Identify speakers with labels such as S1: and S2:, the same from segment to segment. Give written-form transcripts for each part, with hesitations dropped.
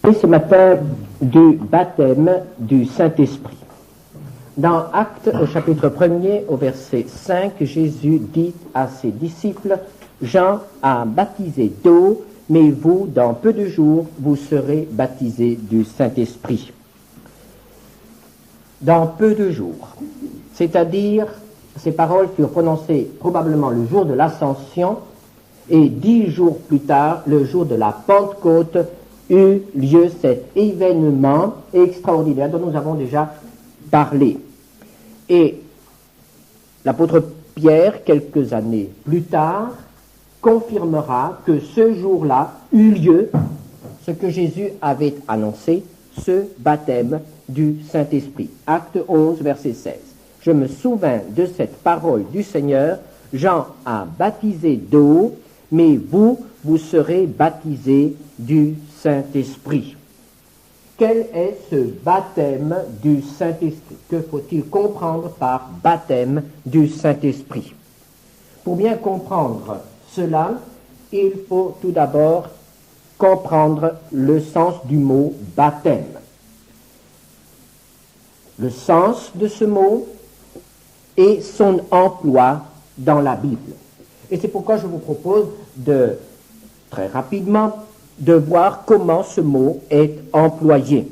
S1: Et ce matin du baptême du Saint-Esprit. Dans Actes au chapitre 1er au verset 5, Jésus dit à ses disciples, Jean a baptisé d'eau, mais vous, dans peu de jours, vous serez baptisés du Saint-Esprit. Dans peu de jours, c'est-à-dire ces paroles furent prononcées probablement le jour de l'Ascension, et 10 jours plus tard, le jour de la Pentecôte, eut lieu cet événement extraordinaire dont nous avons déjà parlé. Et l'apôtre Pierre, quelques années plus tard, confirmera que ce jour-là eut lieu ce que Jésus avait annoncé, ce baptême du Saint-Esprit. Acte 11, verset 16. Je me souvins de cette parole du Seigneur, Jean a baptisé d'eau, mais vous, vous serez baptisés du Saint-Esprit. Quel est ce baptême du Saint-Esprit? Que faut-il comprendre par baptême du Saint-Esprit? Pour bien comprendre cela, il faut tout d'abord comprendre le sens du mot baptême. Le sens de ce mot et son emploi dans la Bible. Et c'est pourquoi je vous propose de, très rapidement, de voir comment ce mot est employé.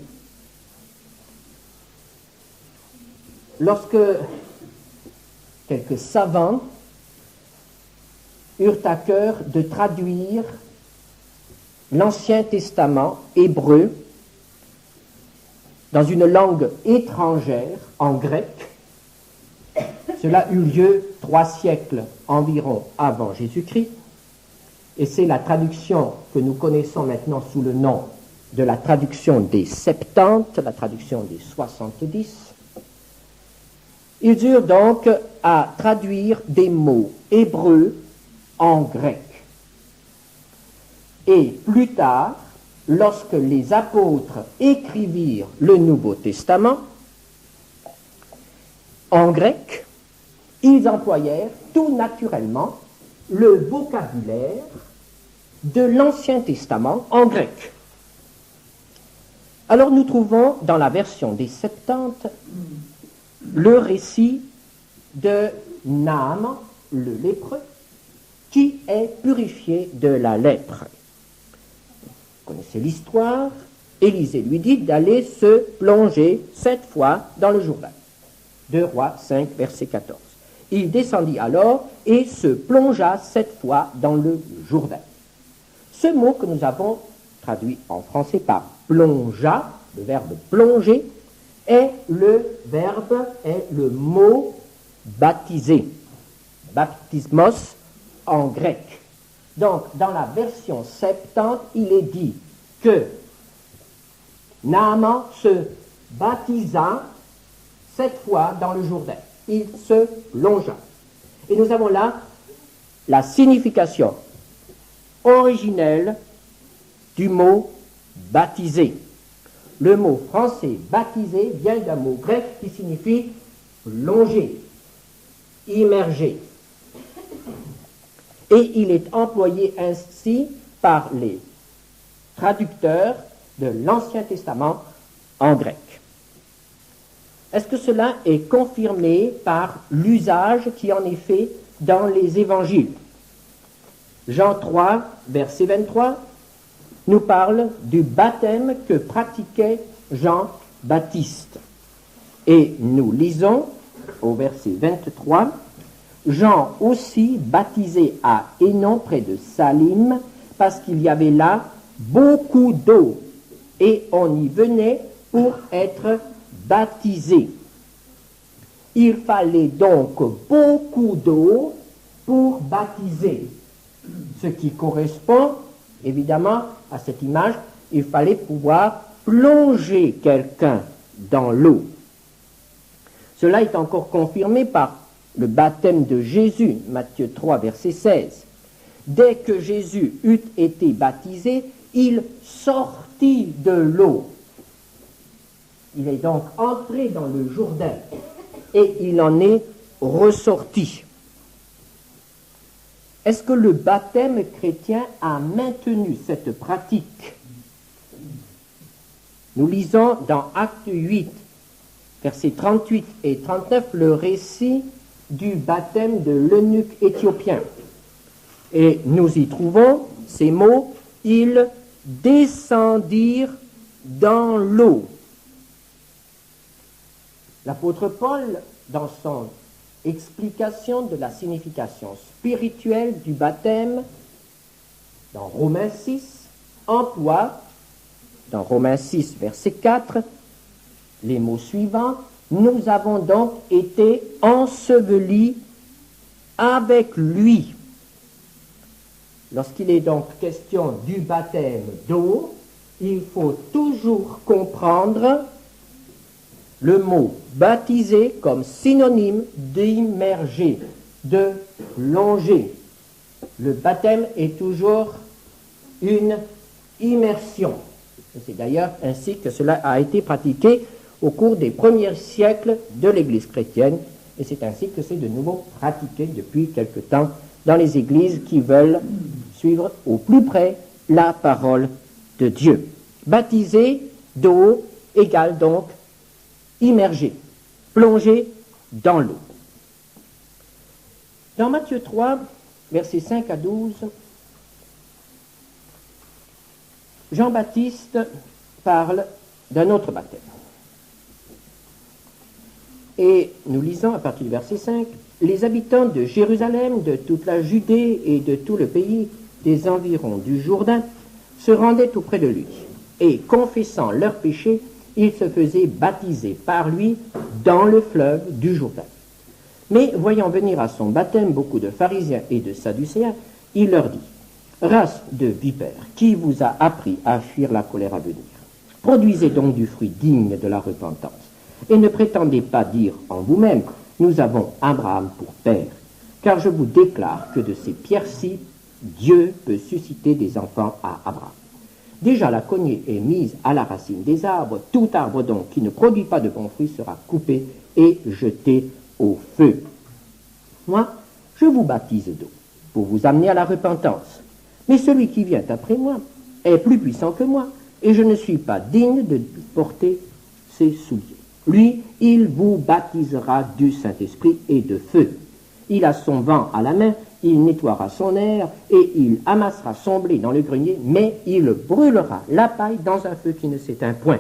S1: Lorsque quelques savants eurent à cœur de traduire l'Ancien Testament hébreu dans une langue étrangère, en grec, cela eut lieu 3 siècles environ avant Jésus-Christ, et c'est la traduction que nous connaissons maintenant sous le nom de la traduction des 70, la traduction des 70. Ils eurent donc à traduire des mots hébreux en grec. Et plus tard, lorsque les apôtres écrivirent le Nouveau Testament, en grec, ils employèrent tout naturellement le vocabulaire de l'Ancien Testament en grec. Alors nous trouvons dans la version des 70 le récit de Naaman, le lépreux, qui est purifié de la lèpre. Vous connaissez l'histoire. Élisée lui dit d'aller se plonger 7 fois dans le Jourdain. 2 Rois 5, verset 14. Il descendit alors et se plongea 7 fois dans le Jourdain. Ce mot que nous avons traduit en français par plongea, le verbe plonger, est le mot baptiser, baptismos en grec. Donc, dans la version 70, il est dit que Naaman se baptisa 7 fois dans le Jourdain. Il se plongea. Et nous avons là la signification originelle du mot baptiser. Le mot français baptiser vient d'un mot grec qui signifie plonger, immerger. Et il est employé ainsi par les traducteurs de l'Ancien Testament en grec. Est-ce que cela est confirmé par l'usage qui en est fait dans les évangiles? Jean 3, verset 23, nous parle du baptême que pratiquait Jean-Baptiste. Et nous lisons au verset 23, Jean aussi baptisait à Hénon près de Salim, parce qu'il y avait là beaucoup d'eau, et on y venait pour être baptisé. Il fallait donc beaucoup d'eau pour baptiser, ce qui correspond évidemment à cette image. Il fallait pouvoir plonger quelqu'un dans l'eau. Cela est encore confirmé par le baptême de Jésus, Matthieu 3, verset 16. Dès que Jésus eut été baptisé, il sortit de l'eau. Il est donc entré dans le Jourdain et il en est ressorti. Est-ce que le baptême chrétien a maintenu cette pratique Nous lisons dans Acte 8, versets 38 et 39, le récit du baptême de l'eunuque éthiopien. Et nous y trouvons ces mots, « Ils descendirent dans l'eau ». L'apôtre Paul, dans son explication de la signification spirituelle du baptême, dans Romains 6, emploie, dans Romains 6, verset 4, les mots suivants, « Nous avons donc été ensevelis avec lui ». Lorsqu'il est donc question du baptême d'eau, il faut toujours comprendre le mot baptiser comme synonyme d'immerger, de plonger. Le baptême est toujours une immersion. C'est d'ailleurs ainsi que cela a été pratiqué au cours des premiers siècles de l'Église chrétienne, et c'est ainsi que c'est de nouveau pratiqué depuis quelque temps dans les églises qui veulent suivre au plus près la parole de Dieu. Baptiser d'eau égale donc immerger, plonger dans l'eau. Dans Matthieu 3, versets 5 à 12, Jean-Baptiste parle d'un autre baptême. Et nous lisons à partir du verset 5, « Les habitants de Jérusalem, de toute la Judée et de tout le pays des environs du Jourdain se rendaient auprès de lui, et confessant leurs péchés, ils se faisaient baptiser par lui dans le fleuve du Jourdain. Mais voyant venir à son baptême beaucoup de pharisiens et de sadducéens, il leur dit, « Race de vipères, qui vous a appris à fuir la colère à venir? Produisez donc du fruit digne de la repentance, et ne prétendez pas dire en vous-même, nous avons Abraham pour père, car je vous déclare que de ces pierres-ci, Dieu peut susciter des enfants à Abraham. Déjà la cognée est mise à la racine des arbres, tout arbre donc qui ne produit pas de bons fruits sera coupé et jeté au feu. Moi, je vous baptise d'eau, pour vous amener à la repentance. Mais celui qui vient après moi est plus puissant que moi, et je ne suis pas digne de porter ses souliers. Lui, il vous baptisera du Saint-Esprit et de feu. Il a son vent à la main, il nettoiera son air, et il amassera son blé dans le grenier, mais il brûlera la paille dans un feu qui ne s'éteint point. »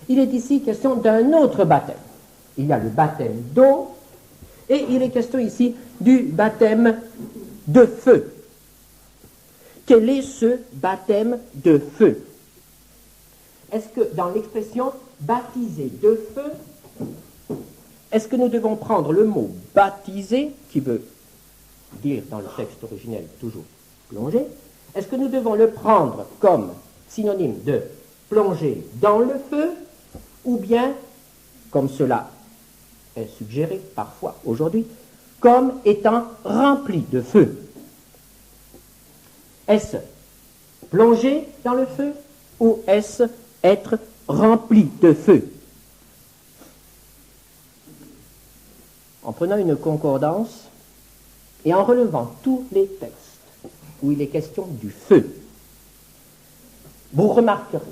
S1: Il est ici question d'un autre baptême. Il y a le baptême d'eau, et il est question ici du baptême de feu. Quel est ce baptême de feu? Est-ce que dans l'expression baptiser de feu, est-ce que nous devons prendre le mot baptiser, qui veut dire dans le texte originel toujours plonger, est-ce que nous devons le prendre comme synonyme de plonger dans le feu, ou bien, comme cela est suggéré parfois aujourd'hui, comme étant rempli de feu? Est-ce plonger dans le feu, ou est-ce être rempli de feu? En prenant une concordance et en relevant tous les textes où il est question du feu, vous remarquerez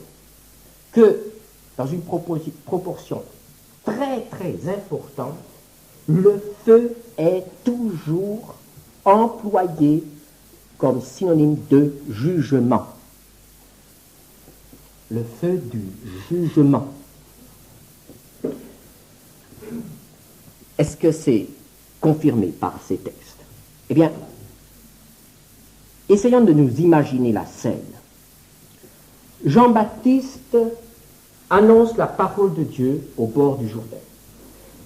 S1: que dans une proportion très très importante, le feu est toujours employé comme synonyme de jugement. Le feu du jugement. Est-ce que c'est confirmé par ces textes? Eh bien, essayons de nous imaginer la scène. Jean-Baptiste annonce la parole de Dieu au bord du Jourdain.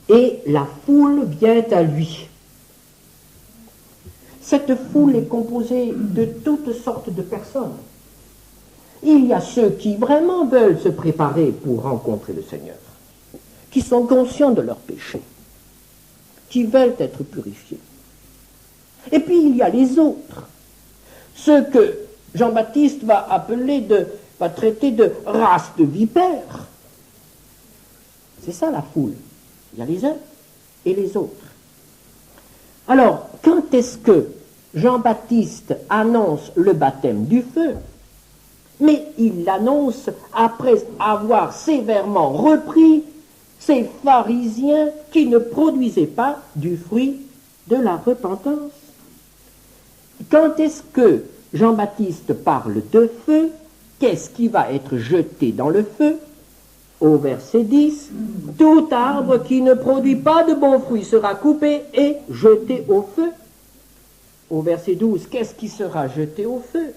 S1: Et la foule vient à lui. Cette foule est composée de toutes sortes de personnes. Il y a ceux qui vraiment veulent se préparer pour rencontrer le Seigneur, qui sont conscients de leurs péchés, qui veulent être purifiés. Et puis il y a les autres, ceux que Jean-Baptiste va traiter de race de vipères. C'est ça la foule. Il y a les uns et les autres. Alors, quand est-ce que Jean-Baptiste annonce le baptême du feu? Mais il l'annonce après avoir sévèrement repris ces pharisiens qui ne produisaient pas du fruit de la repentance. Quand est-ce que Jean-Baptiste parle de feu? Qu'est-ce qui va être jeté dans le feu? Au verset 10, tout arbre qui ne produit pas de bons fruits sera coupé et jeté au feu. Au verset 12, qu'est-ce qui sera jeté au feu?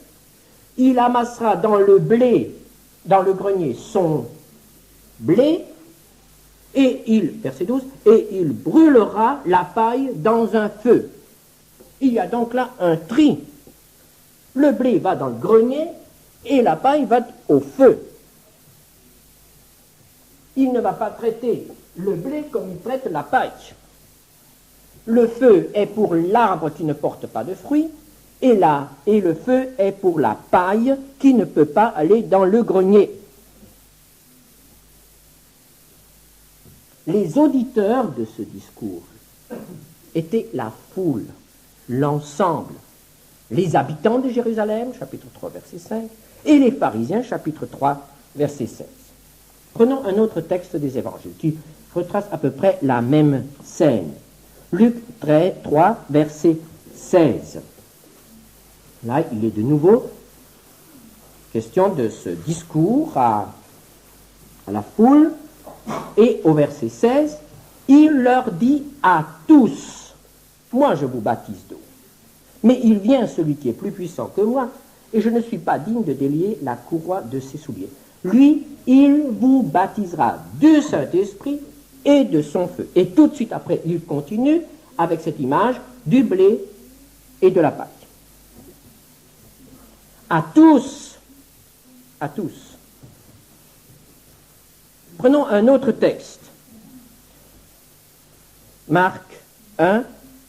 S1: Il amassera dans le blé, dans le grenier, son blé, et verset 12, et il brûlera la paille dans un feu. Il y a donc là un tri. Le blé va dans le grenier et la paille va au feu. Il ne va pas traiter le blé comme il traite la paille. Le feu est pour l'arbre qui ne porte pas de fruits, et le feu est pour la paille qui ne peut pas aller dans le grenier. Les auditeurs de ce discours étaient la foule, l'ensemble, les habitants de Jérusalem, chapitre 3, verset 5, et les pharisiens, chapitre 3, verset 16. Prenons un autre texte des évangiles qui retrace à peu près la même scène. Luc 3, verset 16. Là, il est de nouveau question de ce discours à la foule, et au verset 16, il leur dit à tous, moi je vous baptise d'eau, mais il vient celui qui est plus puissant que moi, et je ne suis pas digne de délier la courroie de ses souliers. Lui, il vous baptisera du Saint-Esprit et de son feu. Et tout de suite après, il continue avec cette image du blé et de la paille. À tous. Prenons un autre texte. Marc 1,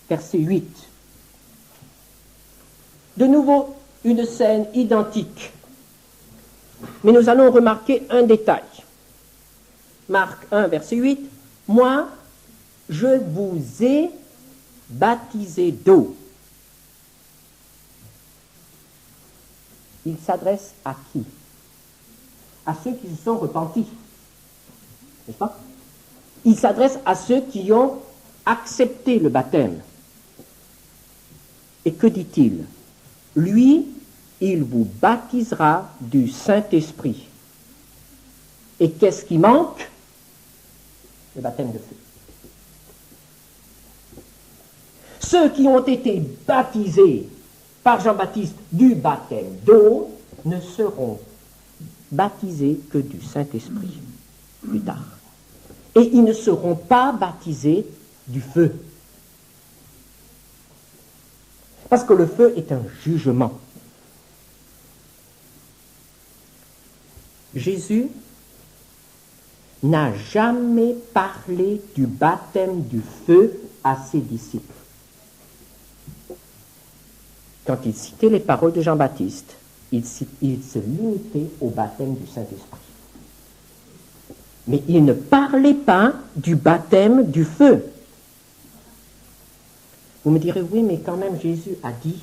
S1: verset 8. De nouveau, une scène identique. Mais nous allons remarquer un détail. Marc 1, verset 8. Moi, je vous ai baptisé d'eau. Il s'adresse à qui? À ceux qui se sont repentis. N'est-ce pas? Il s'adresse à ceux qui ont accepté le baptême. Et que dit-il? Lui, il vous baptisera du Saint-Esprit. Et qu'est-ce qui manque? Le baptême de feu. Ceux qui ont été baptisés par Jean-Baptiste du baptême d'eau ne seront baptisés que du Saint-Esprit plus tard. Et ils ne seront pas baptisés du feu. Parce que le feu est un jugement. Jésus n'a jamais parlé du baptême du feu à ses disciples. Quand il citait les paroles de Jean-Baptiste, il se limitait au baptême du Saint-Esprit. Mais il ne parlait pas du baptême du feu. Vous me direz, oui, mais quand même Jésus a dit,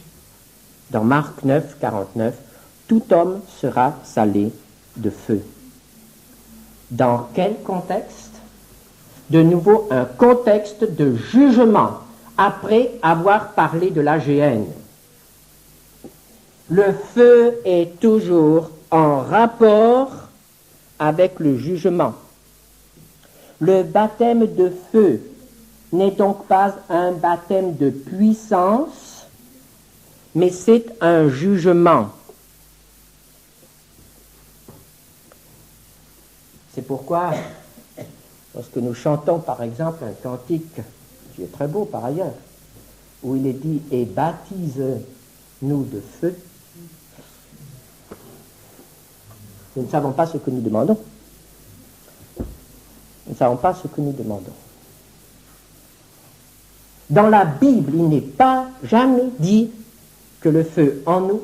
S1: dans Marc 9, 49, « Tout homme sera salé de feu ». Dans quel contexte? De nouveau, un contexte de jugement, après avoir parlé de la géhenne. Le feu est toujours en rapport avec le jugement. Le baptême de feu n'est donc pas un baptême de puissance, mais c'est un jugement. C'est pourquoi, lorsque nous chantons par exemple un cantique, qui est très beau par ailleurs, où il est dit « Et baptise-nous de feu », nous ne savons pas ce que nous demandons. Nous ne savons pas ce que nous demandons. Dans la Bible, il n'est pas jamais dit que le feu en nous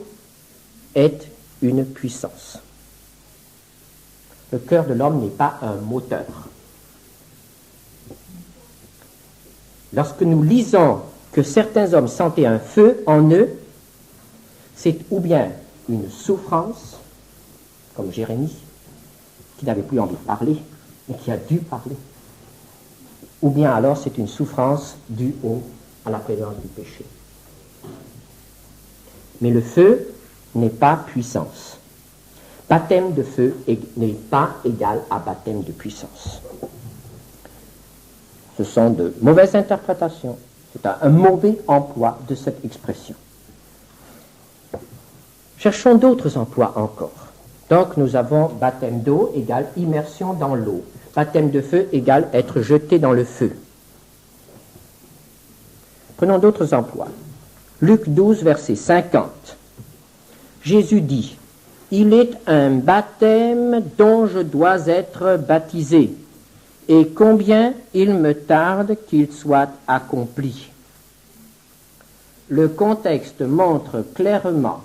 S1: est une puissance. Le cœur de l'homme n'est pas un moteur. Lorsque nous lisons que certains hommes sentaient un feu en eux, c'est ou bien une souffrance, comme Jérémie, qui n'avait plus envie de parler, mais qui a dû parler. Ou bien alors c'est une souffrance due à la présence du péché. Mais le feu n'est pas puissance. Baptême de feu n'est pas égal à baptême de puissance. Ce sont de mauvaises interprétations. C'est un mauvais emploi de cette expression. Cherchons d'autres emplois encore. Donc nous avons baptême d'eau égale immersion dans l'eau. Baptême de feu égale être jeté dans le feu. Prenons d'autres emplois. Luc 12, verset 50. Jésus dit, « Il est un baptême dont je dois être baptisé, et combien il me tarde qu'il soit accompli. » Le contexte montre clairement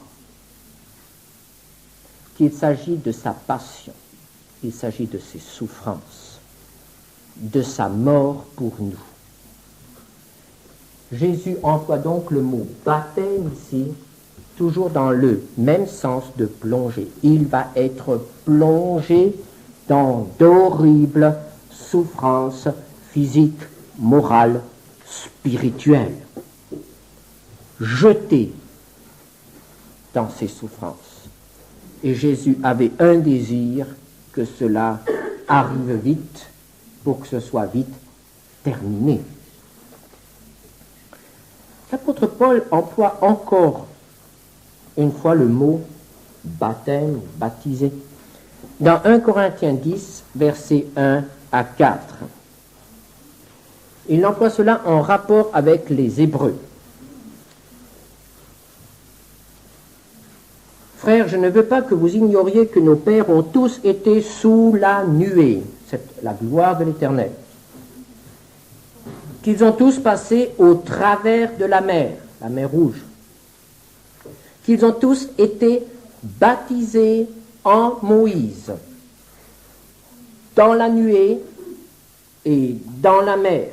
S1: qu'il s'agit de sa passion, il s'agit de ses souffrances, de sa mort pour nous. Jésus emploie donc le mot baptême ici, toujours dans le même sens de plonger. Il va être plongé dans d'horribles souffrances physiques, morales, spirituelles. Jeté dans ces souffrances. Et Jésus avait un désir, que cela arrive vite, pour que ce soit vite terminé. L'apôtre Paul emploie encore une fois le mot baptême, baptisé, dans 1 Corinthiens 10, versets 1 à 4. Il emploie cela en rapport avec les Hébreux. Frères, je ne veux pas que vous ignoriez que nos pères ont tous été sous la nuée, c'est la gloire de l'Éternel, qu'ils ont tous passé au travers de la mer Rouge, qu'ils ont tous été baptisés en Moïse, dans la nuée et dans la mer,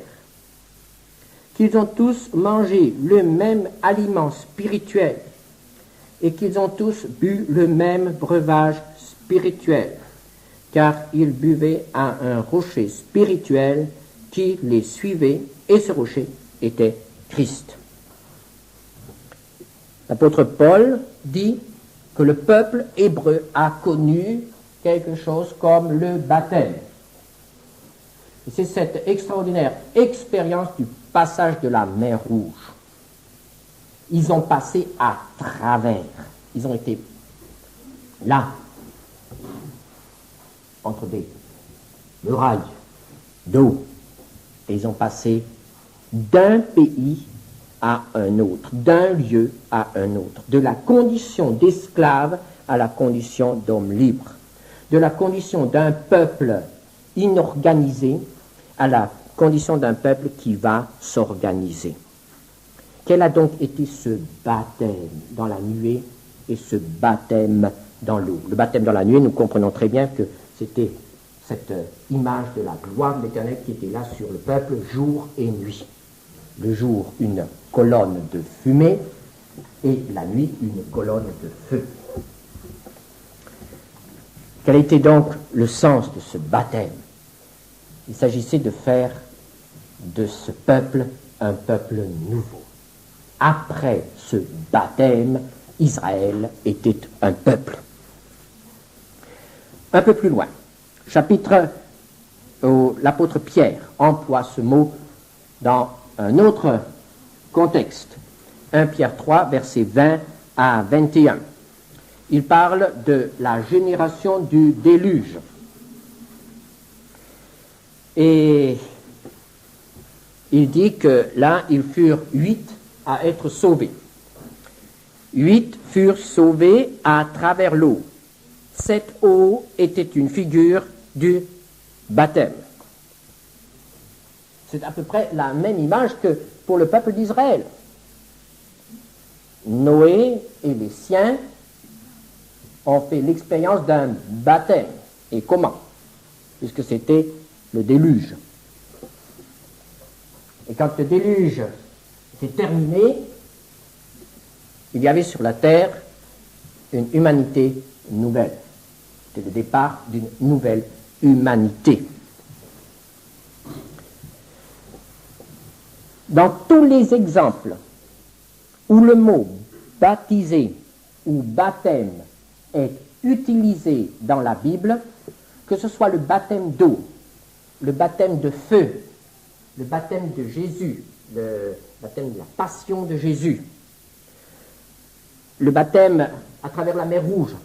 S1: qu'ils ont tous mangé le même aliment spirituel et qu'ils ont tous bu le même breuvage spirituel, car ils buvaient à un rocher spirituel qui les suivait, et ce rocher était Christ. L'apôtre Paul dit que le peuple hébreu a connu quelque chose comme le baptême. Et c'est cette extraordinaire expérience du passage de la mer Rouge. Ils ont passé à travers. Ils ont été là, entre des murailles d'eau. Et ils ont passé d'un pays à un autre, d'un lieu à un autre, de la condition d'esclave à la condition d'homme libre, de la condition d'un peuple inorganisé à la condition d'un peuple qui va s'organiser. Quel a donc été ce baptême dans la nuée et ce baptême dans l'eau? Le baptême dans la nuée, nous comprenons très bien que c'était cette image de la gloire de l'Éternel qui était là sur le peuple jour et nuit. Le jour, une colonne de fumée, et la nuit, une colonne de feu. Quel était donc le sens de ce baptême? Il s'agissait de faire de ce peuple un peuple nouveau. Après ce baptême, Israël était un peuple. Un peu plus loin, chapitre où l'apôtre Pierre emploie ce mot dans un autre contexte. 1 Pierre 3, versets 20 à 21. Il parle de la génération du déluge. Et il dit que là, ils furent 8 à être sauvés. 8 furent sauvés à travers l'eau. Cette eau était une figure du baptême. C'est à peu près la même image que pour le peuple d'Israël. Noé et les siens ont fait l'expérience d'un baptême. Et comment? Puisque c'était le déluge. Et quand le déluge était terminé, il y avait sur la terre une humanité nouvelle. C'était le départ d'une nouvelle humanité. Dans tous les exemples où le mot baptiser ou baptême est utilisé dans la Bible, que ce soit le baptême d'eau, le baptême de feu, le baptême de Jésus, le baptême de la passion de Jésus, le baptême à travers la mer Rouge,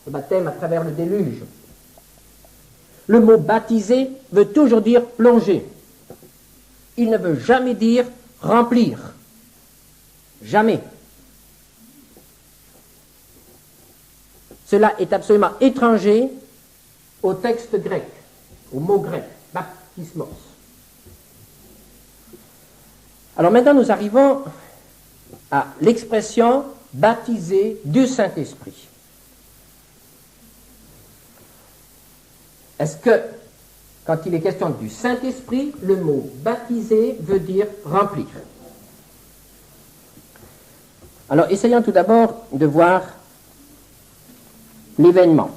S1: le baptême à travers le déluge. Le mot baptiser veut toujours dire plonger. Il ne veut jamais dire remplir. Jamais. Cela est absolument étranger au texte grec, au mot grec, baptismos. Alors maintenant, nous arrivons à l'expression baptisé du Saint-Esprit. Est-ce que, quand il est question du Saint-Esprit, le mot baptiser veut dire remplir? Alors, essayons tout d'abord de voir l'événement.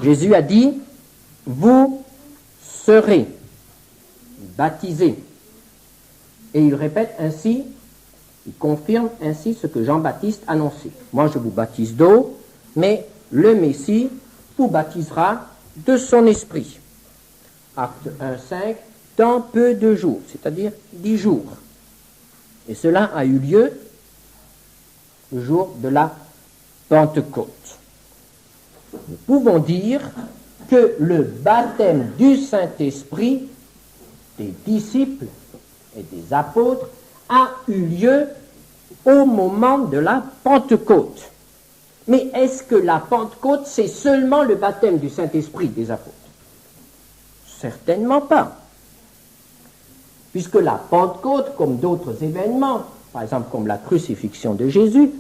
S1: Jésus a dit, vous serez baptisés. Et il répète ainsi, il confirme ainsi ce que Jean-Baptiste annonçait. Moi, je vous baptise d'eau, mais le Messie vous baptisera de son esprit. Acte 1,5, dans peu de jours, c'est-à-dire 10 jours. Et cela a eu lieu le jour de la Pentecôte. Nous pouvons dire que le baptême du Saint-Esprit des disciples et des apôtres a eu lieu au moment de la Pentecôte. Mais est-ce que la Pentecôte, c'est seulement le baptême du Saint-Esprit des apôtres? Certainement pas. Puisque la Pentecôte, comme d'autres événements, par exemple comme la crucifixion de Jésus,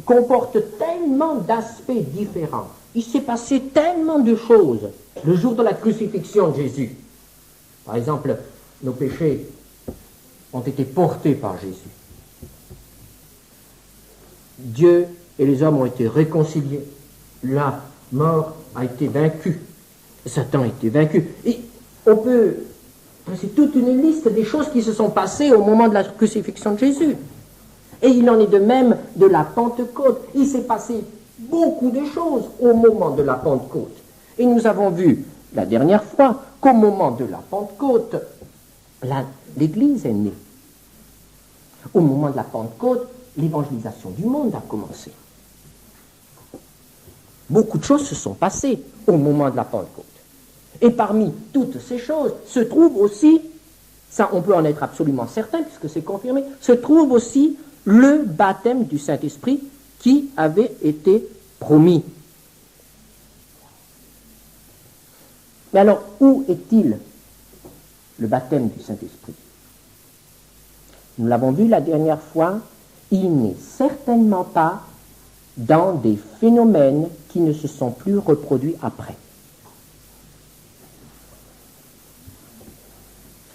S1: comportent tellement d'aspects différents. Il s'est passé tellement de choses le jour de la crucifixion de Jésus. Par exemple, nos péchés ont été portés par Jésus. Dieu et les hommes ont été réconciliés. La mort a été vaincue. Satan a été vaincu. Et on peut dresser toute une liste des choses qui se sont passées au moment de la crucifixion de Jésus. Et il en est de même de la Pentecôte. Il s'est passé beaucoup de choses au moment de la Pentecôte. Et nous avons vu la dernière fois qu'au moment de la Pentecôte, l'Église est née. Au moment de la Pentecôte, l'évangélisation du monde a commencé. Beaucoup de choses se sont passées au moment de la Pentecôte. Et parmi toutes ces choses se trouve aussi, ça on peut en être absolument certain puisque c'est confirmé, se trouve aussi le baptême du Saint-Esprit qui avait été promis. Mais alors, où est-il le baptême du Saint-Esprit? Nous l'avons vu la dernière fois, il n'est certainement pas dans des phénomènes qui ne se sont plus reproduits après.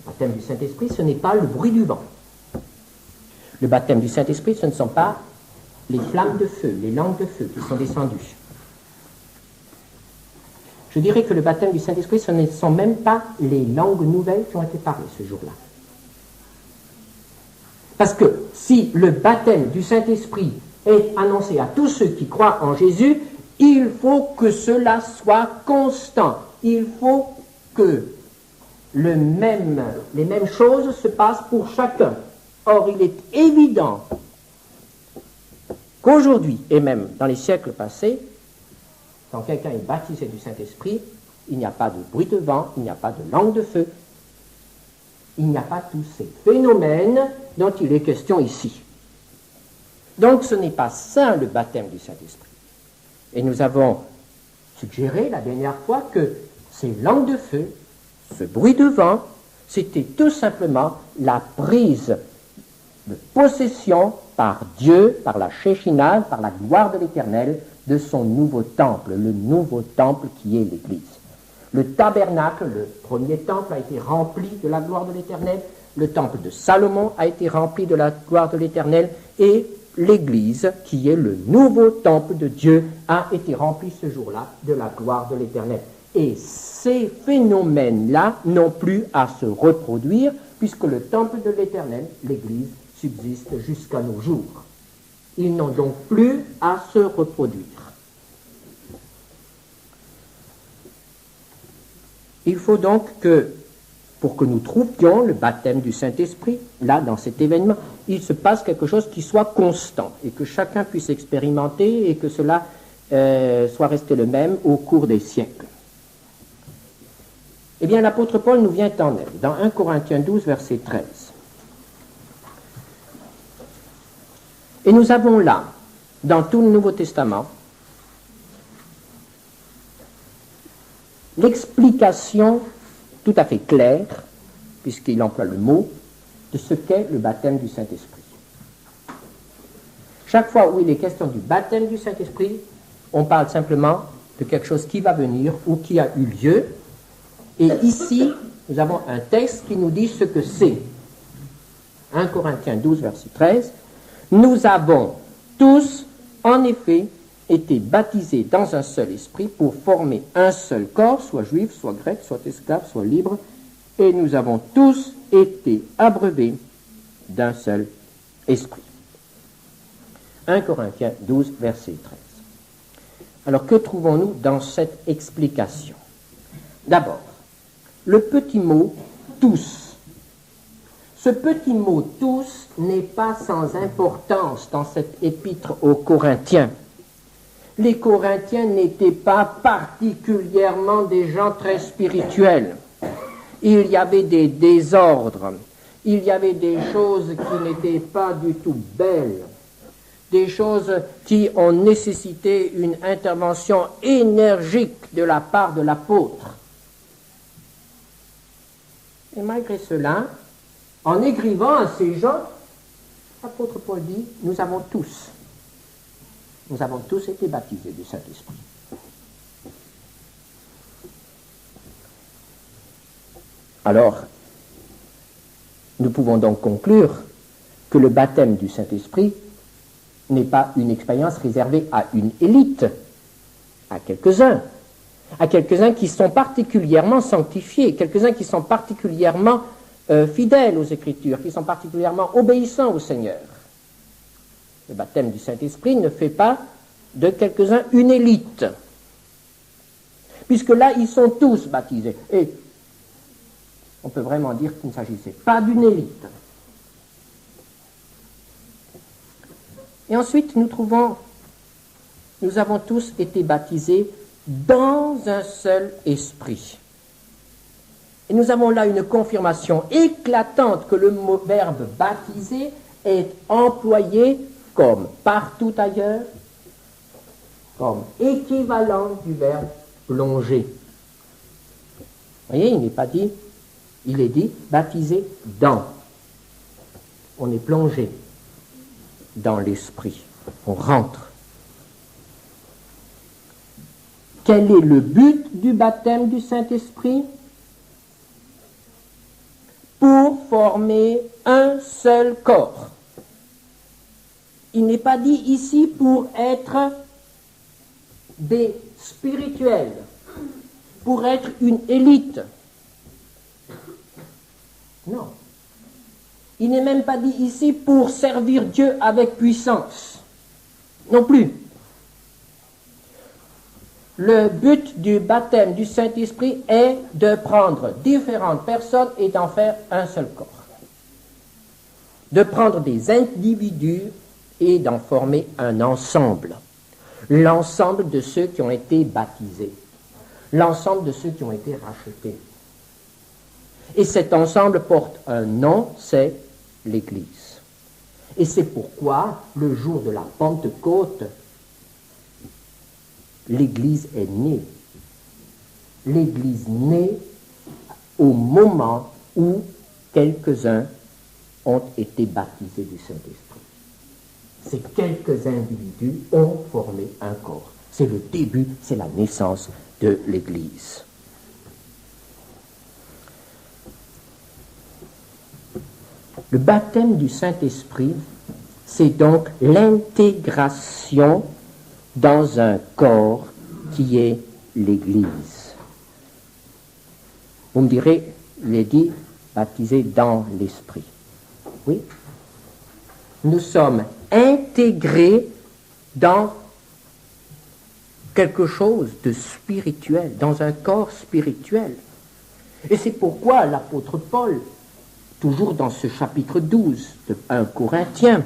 S1: Le baptême du Saint-Esprit, ce n'est pas le bruit du vent. Le baptême du Saint-Esprit, ce ne sont pas les flammes de feu, les langues de feu qui sont descendues. Je dirais que le baptême du Saint-Esprit, ce ne sont même pas les langues nouvelles qui ont été parlées ce jour-là. Parce que si le baptême du Saint-Esprit est annoncé à tous ceux qui croient en Jésus, il faut que cela soit constant. Il faut que les mêmes choses se passent pour chacun. Or, il est évident qu'aujourd'hui, et même dans les siècles passés, quand quelqu'un est baptisé du Saint-Esprit, il n'y a pas de bruit de vent, il n'y a pas de langue de feu, il n'y a pas tous ces phénomènes dont il est question ici. Donc ce n'est pas ça le baptême du Saint-Esprit. Et nous avons suggéré la dernière fois que ces langues de feu, ce bruit de vent, c'était tout simplement la prise de possession par Dieu, par la Shekhinah, par la gloire de l'Éternel, de son nouveau temple, le nouveau temple qui est l'Église. Le tabernacle, le premier temple, a été rempli de la gloire de l'Éternel, le temple de Salomon a été rempli de la gloire de l'Éternel, et l'Église, qui est le nouveau temple de Dieu, a été remplie ce jour-là de la gloire de l'Éternel. Et ces phénomènes-là n'ont plus à se reproduire, puisque le temple de l'Éternel, l'Église, subsiste jusqu'à nos jours. Ils n'ont donc plus à se reproduire. Il faut donc que, pour que nous trouvions le baptême du Saint-Esprit, là, dans cet événement, il se passe quelque chose qui soit constant et que chacun puisse expérimenter et que cela soit resté le même au cours des siècles. Eh bien, l'apôtre Paul nous vient en aide, dans 1 Corinthiens 12, verset 13. Et nous avons là, dans tout le Nouveau Testament, l'explication tout à fait claire, puisqu'il emploie le mot, de ce qu'est le baptême du Saint-Esprit. Chaque fois où il est question du baptême du Saint-Esprit, on parle simplement de quelque chose qui va venir ou qui a eu lieu. Et ici, nous avons un texte qui nous dit ce que c'est. 1 Corinthiens 12, verset 13. Nous avons tous, en effet, été baptisés dans un seul esprit pour former un seul corps, soit juif, soit grec, soit esclave, soit libre, et nous avons tous été abreuvés d'un seul esprit. 1 Corinthiens 12, verset 13. Alors, que trouvons-nous dans cette explication? D'abord, le petit mot « tous ». Ce petit mot « tous » n'est pas sans importance dans cette épître aux Corinthiens. Les Corinthiens n'étaient pas particulièrement des gens très spirituels. Il y avait des désordres, il y avait des choses qui n'étaient pas du tout belles, des choses qui ont nécessité une intervention énergique de la part de l'apôtre. Et malgré cela, en écrivant à ces gens, l'apôtre Paul dit, nous avons tous été baptisés du Saint-Esprit. Alors, nous pouvons donc conclure que le baptême du Saint-Esprit n'est pas une expérience réservée à une élite, à quelques-uns qui sont particulièrement sanctifiés, quelques-uns qui sont particulièrement fidèles aux Écritures, qui sont particulièrement obéissants au Seigneur. Le baptême du Saint-Esprit ne fait pas de quelques-uns une élite, puisque là, ils sont tous baptisés. Et on peut vraiment dire qu'il ne s'agissait pas d'une élite. Et ensuite, nous avons tous été baptisés dans un seul esprit. Et nous avons là une confirmation éclatante que le verbe baptiser est employé comme partout ailleurs, comme équivalent du verbe plonger. Vous voyez, il est dit baptisé dans. On est plongé dans l'esprit. On rentre. Quel est le but du baptême du Saint-Esprit? Pour former un seul corps. Il n'est pas dit ici pour être des spirituels, pour être une élite. Non. Il n'est même pas dit ici pour servir Dieu avec puissance. Non plus. Le but du baptême du Saint-Esprit est de prendre différentes personnes et d'en faire un seul corps. De prendre des individus et d'en former un ensemble. L'ensemble de ceux qui ont été baptisés. L'ensemble de ceux qui ont été rachetés. Et cet ensemble porte un nom, c'est l'Église. Et c'est pourquoi, le jour de la Pentecôte, l'Église est née. L'Église naît au moment où quelques-uns ont été baptisés du Saint-Esprit. Ces quelques individus ont formé un corps. C'est le début, c'est la naissance de l'Église. Le baptême du Saint-Esprit, c'est donc l'intégration dans un corps qui est l'Église. Vous me direz, il est dit, baptisé dans l'Esprit. Oui. Nous sommes intégrés dans quelque chose de spirituel, dans un corps spirituel. Et c'est pourquoi l'apôtre Paul, toujours dans ce chapitre 12 de 1 Corinthiens,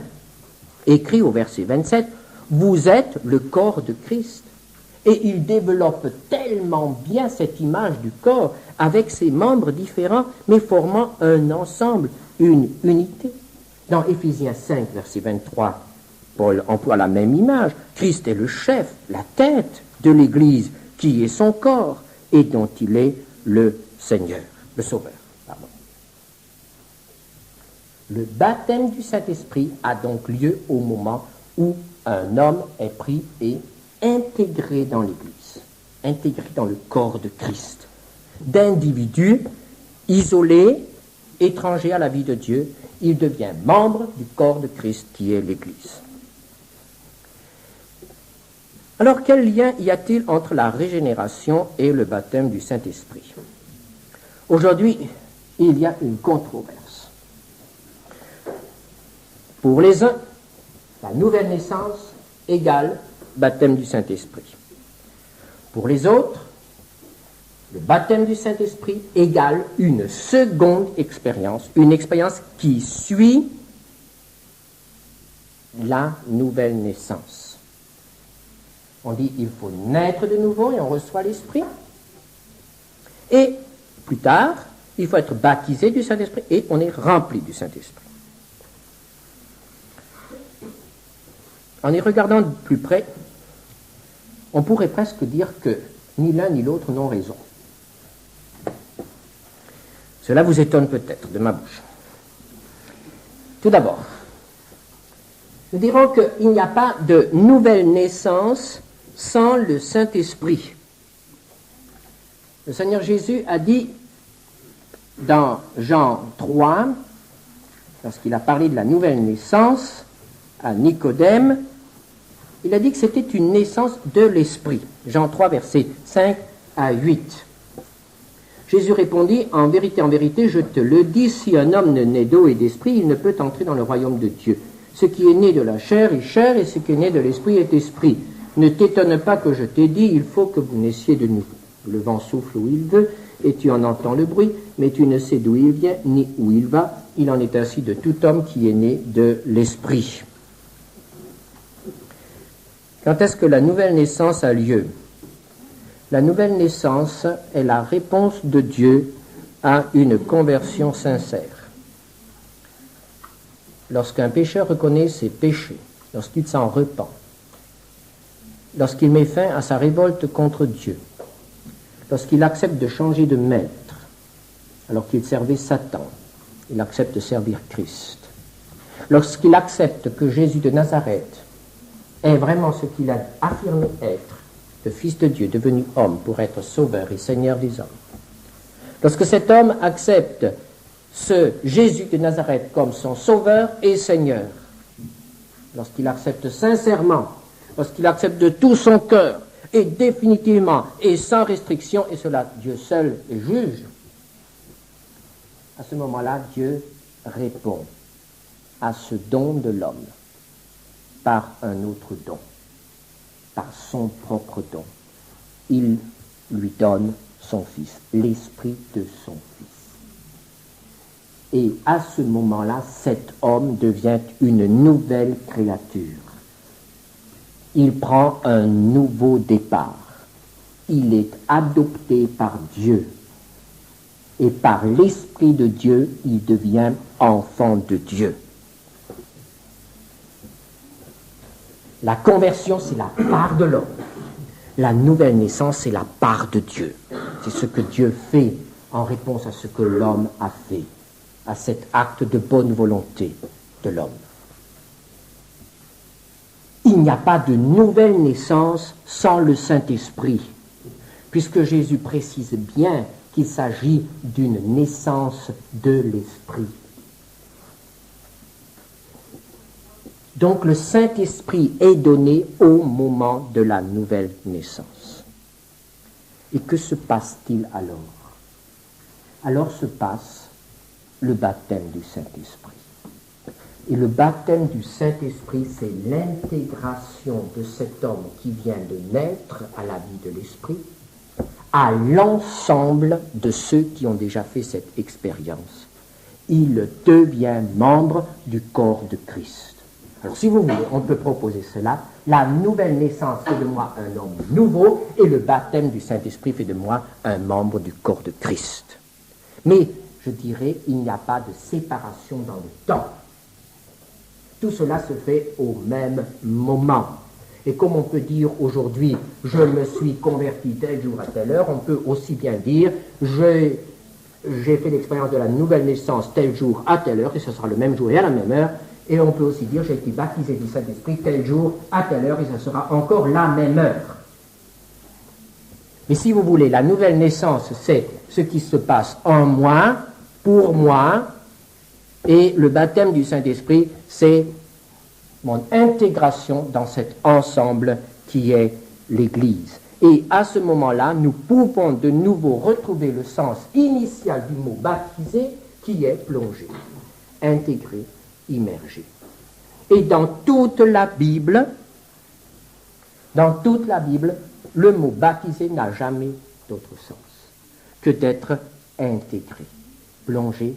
S1: écrit au verset 27, « Vous êtes le corps de Christ ». Et il développe tellement bien cette image du corps avec ses membres différents, mais formant un ensemble, une unité. Dans Éphésiens 5, verset 23, Paul emploie la même image. Christ est le chef, la tête de l'Église, qui est son corps et dont il est le Seigneur, le Sauveur. Pardon. Le baptême du Saint-Esprit a donc lieu au moment où un homme est pris et intégré dans l'Église, intégré dans le corps de Christ. D'individus isolés, étrangers à la vie de Dieu, il devient membre du corps de Christ qui est l'Église. Alors, quel lien y a-t-il entre la régénération et le baptême du Saint-Esprit? Aujourd'hui, il y a une controverse. Pour les uns, la nouvelle naissance égale baptême du Saint-Esprit. Pour les autres, le baptême du Saint-Esprit égale une seconde expérience, une expérience qui suit la nouvelle naissance. On dit il faut naître de nouveau et on reçoit l'Esprit. Et plus tard, il faut être baptisé du Saint-Esprit et on est rempli du Saint-Esprit. En y regardant de plus près, on pourrait presque dire que ni l'un ni l'autre n'ont raison. Cela vous étonne peut-être de ma bouche. Tout d'abord, nous dirons qu'il n'y a pas de nouvelle naissance sans le Saint-Esprit. Le Seigneur Jésus a dit dans Jean 3, lorsqu'il a parlé de la nouvelle naissance à Nicodème, il a dit que c'était une naissance de l'Esprit. Jean 3, versets 5 à 8. Jésus répondit, en vérité, je te le dis, si un homme ne naît d'eau et d'esprit, il ne peut entrer dans le royaume de Dieu. Ce qui est né de la chair est chair, et ce qui est né de l'esprit est esprit. Ne t'étonne pas que je t'ai dit, il faut que vous naissiez de nouveau. Le vent souffle où il veut, et tu en entends le bruit, mais tu ne sais d'où il vient, ni où il va. Il en est ainsi de tout homme qui est né de l'esprit. Quand est-ce que la nouvelle naissance a lieu? La nouvelle naissance est la réponse de Dieu à une conversion sincère. Lorsqu'un pécheur reconnaît ses péchés, lorsqu'il s'en repent, lorsqu'il met fin à sa révolte contre Dieu, lorsqu'il accepte de changer de maître, alors qu'il servait Satan, il accepte de servir Christ. Lorsqu'il accepte que Jésus de Nazareth est vraiment ce qu'il a affirmé être, le Fils de Dieu devenu homme pour être sauveur et Seigneur des hommes. Lorsque cet homme accepte ce Jésus de Nazareth comme son sauveur et Seigneur, lorsqu'il accepte sincèrement, lorsqu'il accepte de tout son cœur et définitivement et sans restriction, et cela Dieu seul est juge, à ce moment-là, Dieu répond à ce don de l'homme par un autre don, par son propre don. Il lui donne son Fils, l'esprit de son Fils. Et à ce moment-là, cet homme devient une nouvelle créature. Il prend un nouveau départ. Il est adopté par Dieu. Et par l'Esprit de Dieu, il devient enfant de Dieu. La conversion, c'est la part de l'homme. La nouvelle naissance, c'est la part de Dieu. C'est ce que Dieu fait en réponse à ce que l'homme a fait, à cet acte de bonne volonté de l'homme. Il n'y a pas de nouvelle naissance sans le Saint-Esprit, puisque Jésus précise bien qu'il s'agit d'une naissance de l'Esprit. Donc le Saint-Esprit est donné au moment de la nouvelle naissance. Et que se passe-t-il alors? Alors se passe le baptême du Saint-Esprit. Et le baptême du Saint-Esprit, c'est l'intégration de cet homme qui vient de naître à la vie de l'Esprit à l'ensemble de ceux qui ont déjà fait cette expérience. Il devient membre du corps de Christ. Alors si vous voulez, on peut proposer cela. La nouvelle naissance fait de moi un homme nouveau et le baptême du Saint-Esprit fait de moi un membre du corps de Christ. Mais, je dirais, il n'y a pas de séparation dans le temps. Tout cela se fait au même moment. Et comme on peut dire aujourd'hui, je me suis converti tel jour à telle heure, on peut aussi bien dire, j'ai fait l'expérience de la nouvelle naissance tel jour à telle heure, et ce sera le même jour et à la même heure. Et on peut aussi dire, j'ai été baptisé du Saint-Esprit tel jour à telle heure, et ce sera encore la même heure. Mais si vous voulez, la nouvelle naissance, c'est ce qui se passe en moi, pour moi, et le baptême du Saint-Esprit, c'est mon intégration dans cet ensemble qui est l'Église. Et à ce moment-là, nous pouvons de nouveau retrouver le sens initial du mot baptisé qui est plongé, intégré, immergé. Et dans toute la Bible, le mot baptisé n'a jamais d'autre sens que d'être intégré, plongé,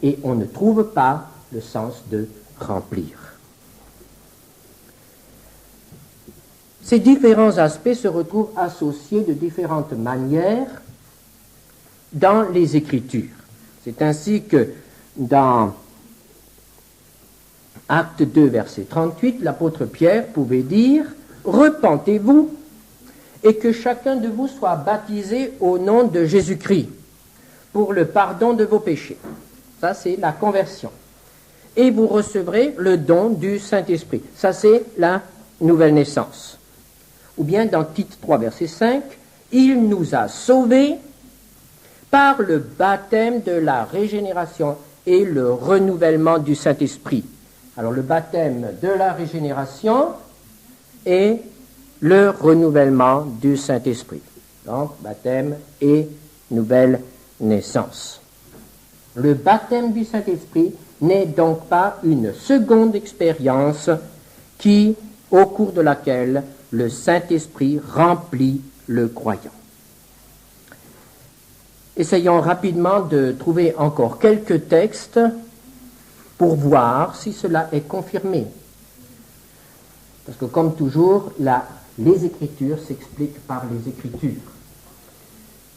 S1: et on ne trouve pas le sens de remplir. Ces différents aspects se retrouvent associés de différentes manières dans les Écritures. C'est ainsi que dans Acte 2, verset 38, l'apôtre Pierre pouvait dire « Repentez-vous et que chacun de vous soit baptisé au nom de Jésus-Christ pour le pardon de vos péchés. » Ça, c'est la conversion. Et vous recevrez le don du Saint-Esprit. Ça, c'est la nouvelle naissance. Ou bien dans Tite 3, verset 5, « Il nous a sauvés par le baptême de la régénération et le renouvellement du Saint-Esprit. » Alors le baptême de la régénération et le renouvellement du Saint-Esprit. Donc baptême et nouvelle naissance. Le baptême du Saint-Esprit n'est donc pas une seconde expérience au cours de laquelle le Saint-Esprit remplit le croyant. Essayons rapidement de trouver encore quelques textes pour voir si cela est confirmé. Parce que comme toujours, les Écritures s'expliquent par les Écritures.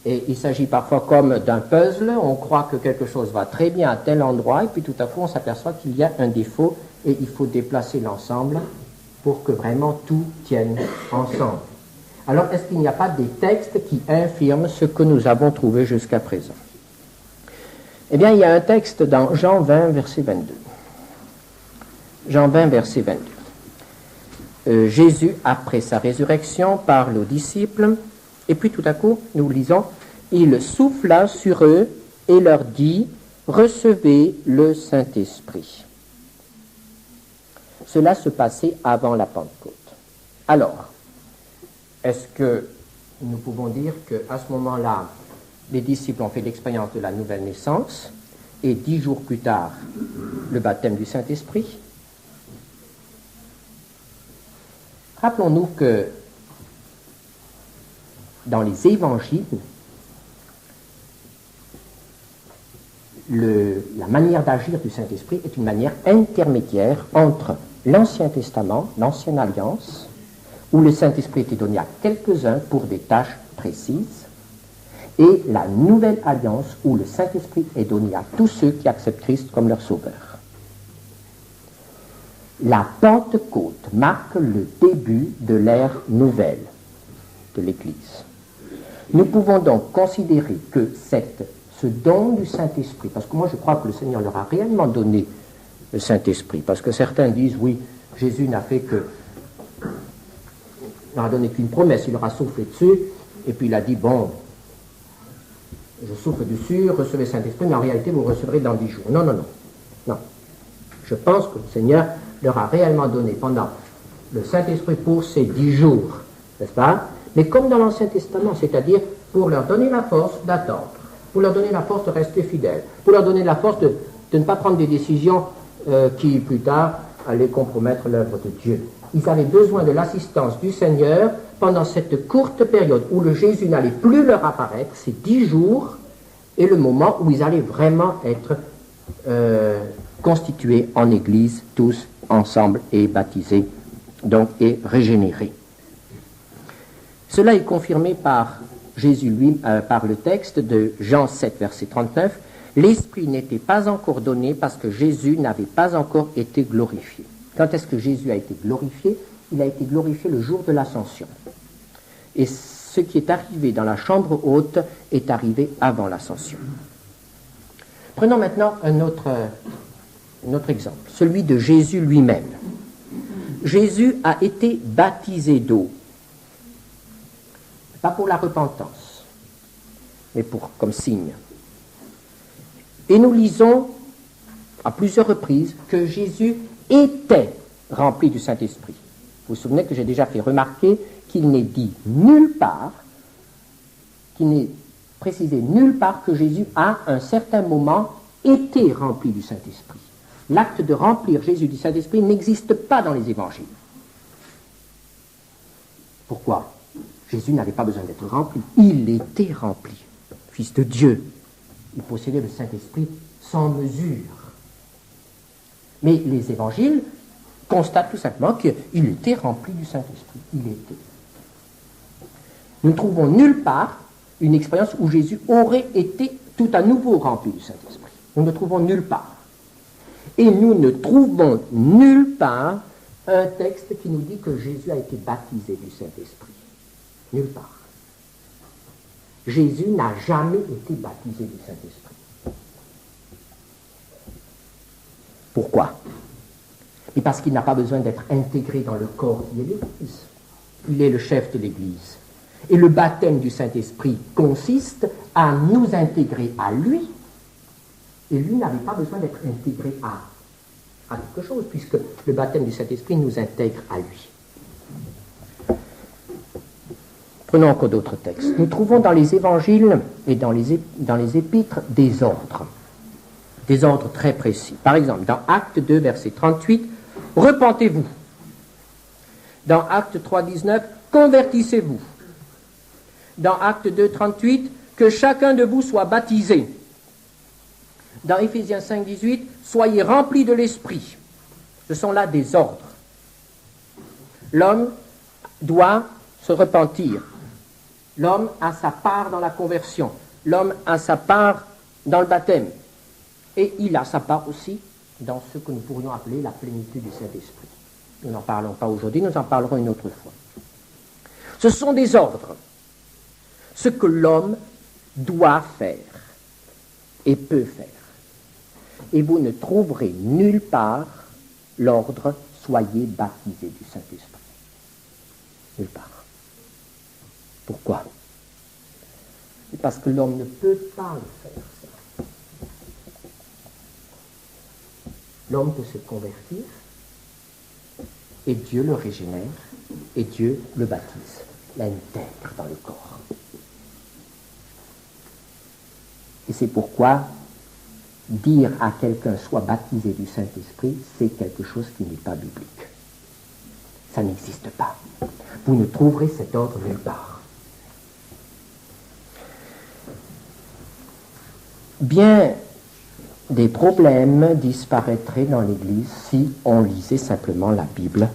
S1: Et il s'agit parfois comme d'un puzzle, on croit que quelque chose va très bien à tel endroit, et puis tout à coup on s'aperçoit qu'il y a un défaut, et il faut déplacer l'ensemble pour que vraiment tout tienne ensemble. Alors, est-ce qu'il n'y a pas des textes qui infirment ce que nous avons trouvé jusqu'à présent? Eh bien, il y a un texte dans Jean 20, verset 22. Jean 20, verset 22. Jésus, après sa résurrection, parle aux disciples, et puis tout à coup, nous lisons, « Il souffla sur eux et leur dit, « Recevez le Saint-Esprit. » Cela se passait avant la Pentecôte. Alors, est-ce que nous pouvons dire qu'à ce moment-là, les disciples ont fait l'expérience de la nouvelle naissance et 10 jours plus tard, le baptême du Saint-Esprit? Rappelons-nous que dans les évangiles, la manière d'agir du Saint-Esprit est une manière intermédiaire entre l'Ancien Testament, l'Ancienne Alliance, où le Saint-Esprit était donné à quelques-uns pour des tâches précises, et la Nouvelle Alliance, où le Saint-Esprit est donné à tous ceux qui acceptent Christ comme leur sauveur. La Pentecôte marque le début de l'ère nouvelle de l'Église. Nous pouvons donc considérer que ce don du Saint-Esprit, parce que moi je crois que le Seigneur leur a réellement donné le Saint-Esprit, parce que certains disent, oui, Jésus n'a donné qu'une promesse, il leur a soufflé dessus, et puis il a dit, bon, je souffle dessus, recevez le Saint-Esprit, mais en réalité vous le recevrez dans 10 jours. Non. Je pense que le Seigneur leur a réellement donné pendant le Saint-Esprit pour ces 10 jours, n'est-ce pas? Mais comme dans l'Ancien Testament, c'est-à-dire pour leur donner la force d'attendre, pour leur donner la force de rester fidèles, pour leur donner la force de ne pas prendre des décisions qui, plus tard, allaient compromettre l'œuvre de Dieu. Ils avaient besoin de l'assistance du Seigneur pendant cette courte période où le Jésus n'allait plus leur apparaître, ces 10 jours, et le moment où ils allaient vraiment être constitués en Église, tous ensemble, et baptisés, donc, et régénérés. Cela est confirmé par Jésus lui, par le texte de Jean 7, verset 39. L'Esprit n'était pas encore donné parce que Jésus n'avait pas encore été glorifié. Quand est-ce que Jésus a été glorifié? Il a été glorifié le jour de l'Ascension. Et ce qui est arrivé dans la chambre haute est arrivé avant l'Ascension. Prenons maintenant un autre exemple, celui de Jésus lui-même. Jésus a été baptisé d'eau. Pas pour la repentance, mais comme signe. Et nous lisons à plusieurs reprises que Jésus était rempli du Saint-Esprit. Vous vous souvenez que j'ai déjà fait remarquer qu'il n'est dit nulle part, qu'il n'est précisé nulle part que Jésus a, à un certain moment, été rempli du Saint-Esprit. L'acte de remplir Jésus du Saint-Esprit n'existe pas dans les évangiles. Pourquoi? Jésus n'avait pas besoin d'être rempli. Il était rempli. Fils de Dieu. Il possédait le Saint-Esprit sans mesure. Mais les évangiles constatent tout simplement qu'il était rempli du Saint-Esprit. Il était. Nous ne trouvons nulle part une expérience où Jésus aurait été tout à nouveau rempli du Saint-Esprit. Nous ne trouvons nulle part. Et nous ne trouvons nulle part un texte qui nous dit que Jésus a été baptisé du Saint-Esprit. Nulle part. Jésus n'a jamais été baptisé du Saint-Esprit. Pourquoi? Et parce qu'il n'a pas besoin d'être intégré dans le corps qui est l'Église. Il est le chef de l'Église. Et le baptême du Saint-Esprit consiste à nous intégrer à lui. Et lui n'avait pas besoin d'être intégré à quelque chose, puisque le baptême du Saint-Esprit nous intègre à lui. Prenons encore d'autres textes. Nous trouvons dans les évangiles et dans les épîtres des ordres très précis. Par exemple, dans Acte 2, verset 38, « Repentez-vous ». Dans Acte 3, 19, « Convertissez-vous ». Dans Acte 2, 38, « Que chacun de vous soit baptisé ». Dans Éphésiens 5, 18, « Soyez remplis de l'Esprit ». Ce sont là des ordres. L'homme doit se repentir. L'homme a sa part dans la conversion. L'homme a sa part dans le baptême. Et il a sa part aussi dans ce que nous pourrions appeler la plénitude du Saint-Esprit. Nous n'en parlons pas aujourd'hui, nous en parlerons une autre fois. Ce sont des ordres. Ce que l'homme doit faire et peut faire. Et vous ne trouverez nulle part l'ordre « Soyez baptisés du Saint-Esprit ». Nulle part. Pourquoi? C'est parce que l'homme ne peut pas le faire, ça. L'homme peut se convertir, et Dieu le régénère, et Dieu le baptise, l'intègre dans le corps. Et c'est pourquoi dire à quelqu'un « sois baptisé du Saint-Esprit », c'est quelque chose qui n'est pas biblique. Ça n'existe pas. Vous ne trouverez cet ordre nulle part. Bien des problèmes disparaîtraient dans l'Église si on lisait simplement la Bible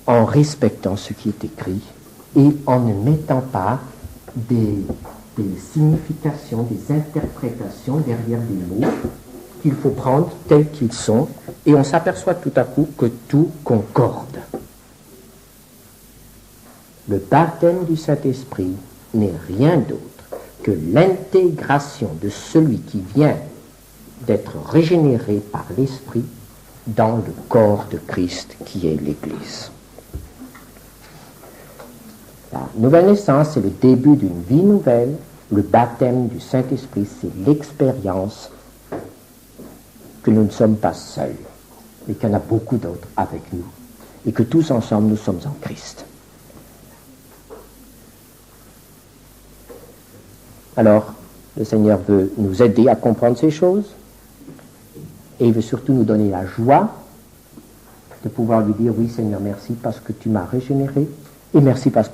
S1: en respectant ce qui est écrit et en ne mettant pas des significations, des interprétations derrière des mots qu'il faut prendre tels qu'ils sont, et on s'aperçoit tout à coup que tout concorde. Le baptême du Saint-Esprit n'est rien d'autre que l'intégration de celui qui vient d'être régénéré par l'Esprit dans le corps de Christ qui est l'Église. La nouvelle naissance, c'est le début d'une vie nouvelle. Le baptême du Saint-Esprit, c'est l'expérience que nous ne sommes pas seuls. mais qu'il y en a beaucoup d'autres avec nous, et que tous ensemble nous sommes en Christ. Alors, le Seigneur veut nous aider à comprendre ces choses, et il veut surtout nous donner la joie de pouvoir lui dire, oui Seigneur, merci parce que tu m'as régénéré, et merci parce que